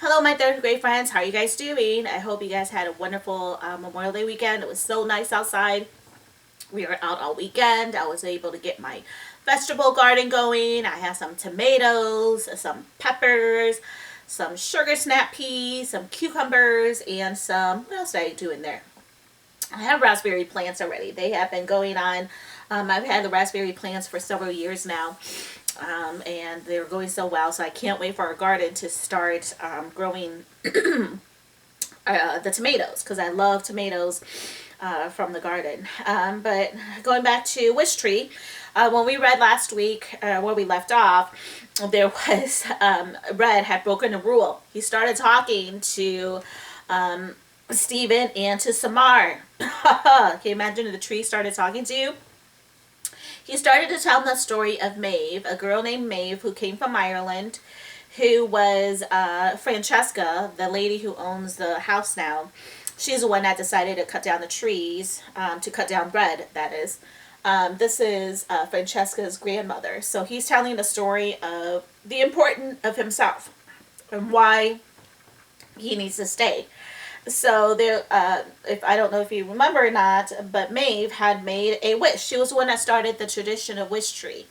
Hello, my third grade friends. How are you guys doing? I hope you guys had a wonderful Memorial Day weekend. It was so nice outside. We were out all weekend. I was able to get my vegetable garden going. I have some tomatoes, some peppers, some sugar snap peas, some cucumbers, and some, what else did I do in there? I have raspberry plants already. They have been going on. I've had the raspberry plants for several years now. And they're going so well, so I can't wait for our garden to start growing the tomatoes, because I love tomatoes from the garden. But going back to Wishtree, when we read last week where we left off, there was Red had broken a rule. He started talking to Stephen and to Samar. Can you imagine the tree started talking to you? He started to tell them the story of Maeve, a girl named Maeve who came from Ireland, who was Francesca, the lady who owns the house now. She's the one that decided to cut down the trees, to cut down bread, that is. This is Francesca's grandmother. So he's telling the story of the importance of himself and why he needs to stay. So there, if I don't know if you remember or not, but Maeve had made a wish. She was the one that started the tradition of Wishtree.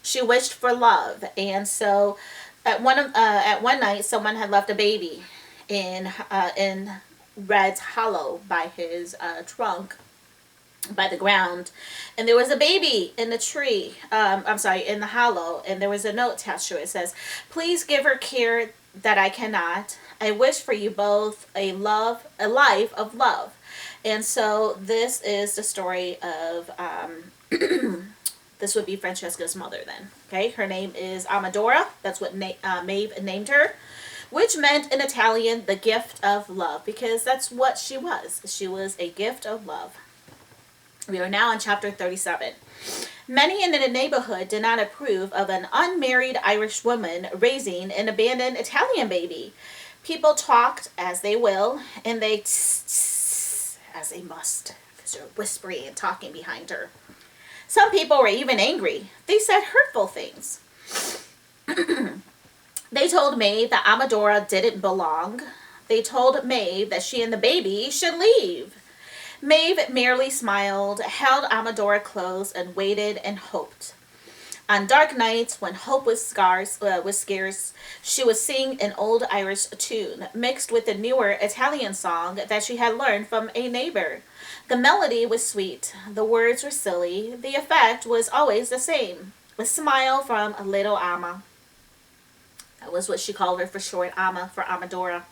She wished for love, and so at one night, someone had left a baby in Red's hollow by his trunk, by the ground, and there was a baby in the tree. I'm sorry, in the hollow, and there was a note attached to it. It says, "Please give her care that I cannot. I wish for you both a life of love." And so this is the story of this would be Francesca's mother then. Okay, her name is Amadora. That's what Maeve named her, which meant in Italian the gift of love, because that's what she was. She was a gift of love. We are now in chapter 37. Many in the neighborhood did not approve of an unmarried Irish woman raising an abandoned Italian baby. People talked as they will, and they as they must, because they're whispering and talking behind her. Some people were even angry. They said hurtful things. They told Maeve that Amadora didn't belong. They told Maeve that she and the baby should leave. Maeve merely smiled, held Amadora close, and waited and hoped. On dark nights, when hope was scarce, she would sing an old Irish tune, mixed with a newer Italian song that she had learned from a neighbor. The melody was sweet, the words were silly, the effect was always the same. A smile from a little Amma. That was what she called her for short, Amma, for Amadora.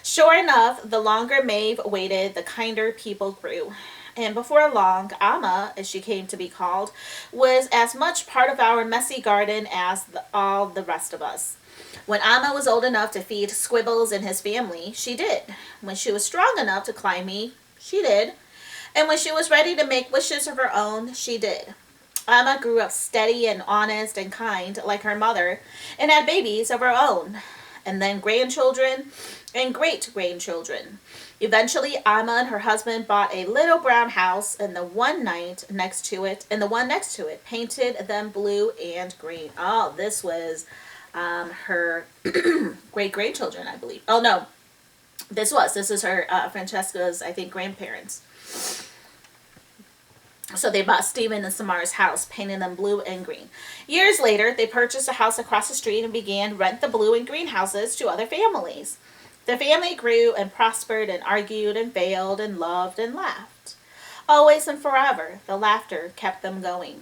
Sure enough, the longer Maeve waited, the kinder people grew. And before long, Amma, as she came to be called, was as much part of our messy garden as all the rest of us. When Amma was old enough to feed Squibbles and his family, she did. When she was strong enough to climb me, she did. And when she was ready to make wishes of her own, she did. Amma grew up steady and honest and kind like her mother, and had babies of her own, and then grandchildren and great-grandchildren. Eventually, Amma and her husband bought a little brown house, and the one next to it, painted them blue and green. Oh, this was her great-grandchildren, I believe. Oh, no. This is her, Francesca's, I think, grandparents. So they bought Stephen and Samar's house, painting them blue and green. Years later, they purchased a house across the street and began rent the blue and green houses to other families. The family grew and prospered and argued and failed and loved and laughed. Always and forever, the laughter kept them going.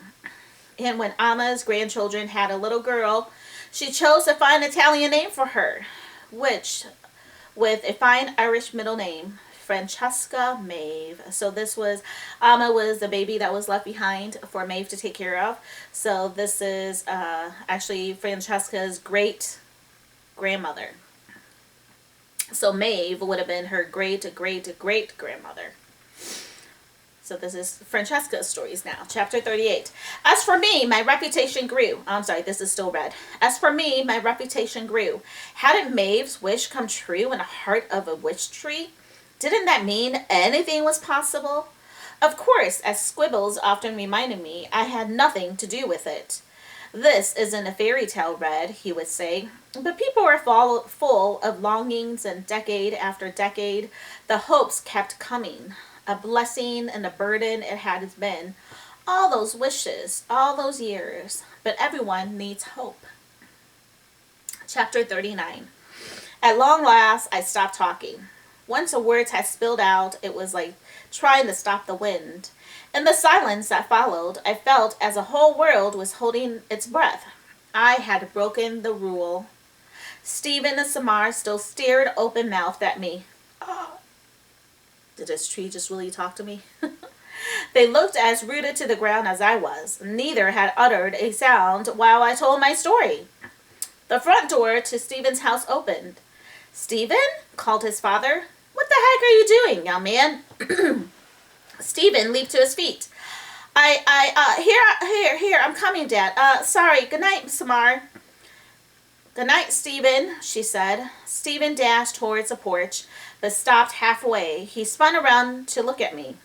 And when Amma's grandchildren had a little girl, she chose to find an Italian name for her, which, with a fine Irish middle name, Francesca Maeve. So this was, Amma was the baby that was left behind for Maeve to take care of. So this is actually Francesca's great grandmother. So Maeve would have been her great grandmother. So this is Francesca's stories now. Chapter 38. As for me, my reputation grew. I'm sorry, this is still red. As for me, my reputation grew. Hadn't Maeve's wish come true in the heart of a witch tree? Didn't that mean anything was possible? Of course, as Squibbles often reminded me, I had nothing to do with it. "This isn't a fairy tale, Red," he would say. But people were full of longings, and decade after decade, the hopes kept coming. A blessing and a burden it had been. All those wishes, all those years. But everyone needs hope. Chapter 39. At long last, I stopped talking. Once the words had spilled out, it was like trying to stop the wind. In the silence that followed, I felt as the whole world was holding its breath. I had broken the rule. Stephen and Samar still stared open-mouthed at me. Oh, did this tree just really talk to me? They looked as rooted to the ground as I was. Neither had uttered a sound while I told my story. The front door to Stephen's house opened. "Stephen?" called his father. "What the heck are you doing, young man?" Stephen leaped to his feet. Here, I'm coming, Dad. Sorry, good night, Samar. "Good night, Stephen," she said. Stephen dashed towards the porch, but stopped halfway. He spun around to look at me.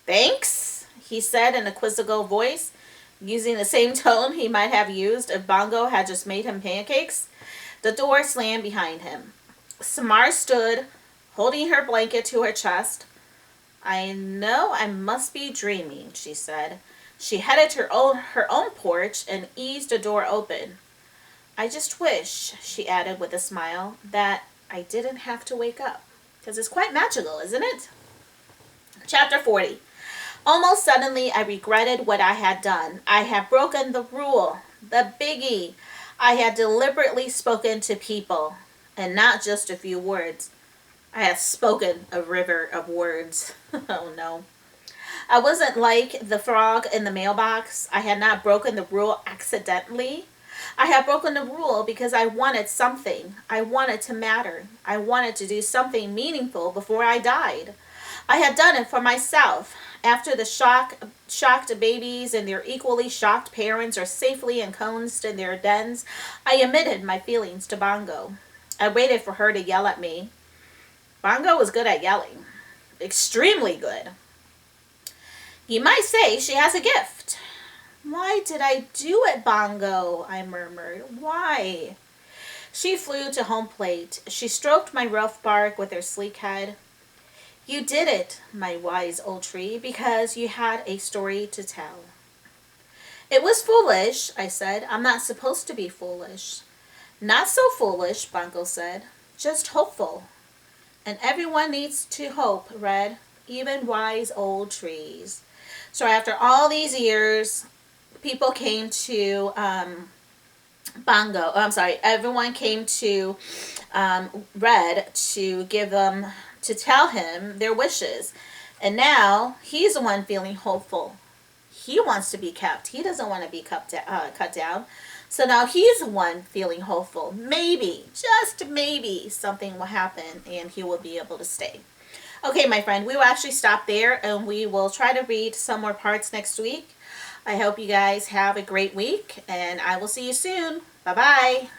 "Thanks," he said in a quizzical voice, using the same tone he might have used if Bongo had just made him pancakes. The door slammed behind him. Samar stood, holding her blanket to her chest. "I know I must be dreaming," she said. She headed to her own porch and eased the door open. "I just wish," she added with a smile, "that I didn't have to wake up. Because it's quite magical, isn't it?" Chapter 40. Almost suddenly, I regretted what I had done. I had broken the rule, the biggie. I had deliberately spoken to people, and not just a few words. I had spoken a river of words. Oh no. I wasn't like the frog in the mailbox. I had not broken the rule accidentally. I had broken the rule because I wanted something. I wanted to matter. I wanted to do something meaningful before I died. I had done it for myself. After the shocked babies and their equally shocked parents are safely ensconced in their dens, I admitted my feelings to Bongo. I waited for her to yell at me. Bongo was good at yelling. Extremely good. You might say she has a gift. "Why did I do it, Bongo?" I murmured. "Why?" She flew to home plate. She stroked my rough bark with her sleek head. "You did it, my wise old tree, because you had a story to tell." "It was foolish," I said. "I'm not supposed to be foolish." "Not so foolish," Bongo said. "Just hopeful. And everyone needs to hope, Red, even wise old trees." So after all these years, people came to everyone came to Red to tell him their wishes. And now he's the one feeling hopeful. He wants to be kept. He doesn't want to be cut down. So now he's the one feeling hopeful. Maybe, just maybe, something will happen and he will be able to stay. Okay, my friend, we will actually stop there and we will try to read some more parts next week. I hope you guys have a great week and I will see you soon. Bye-bye.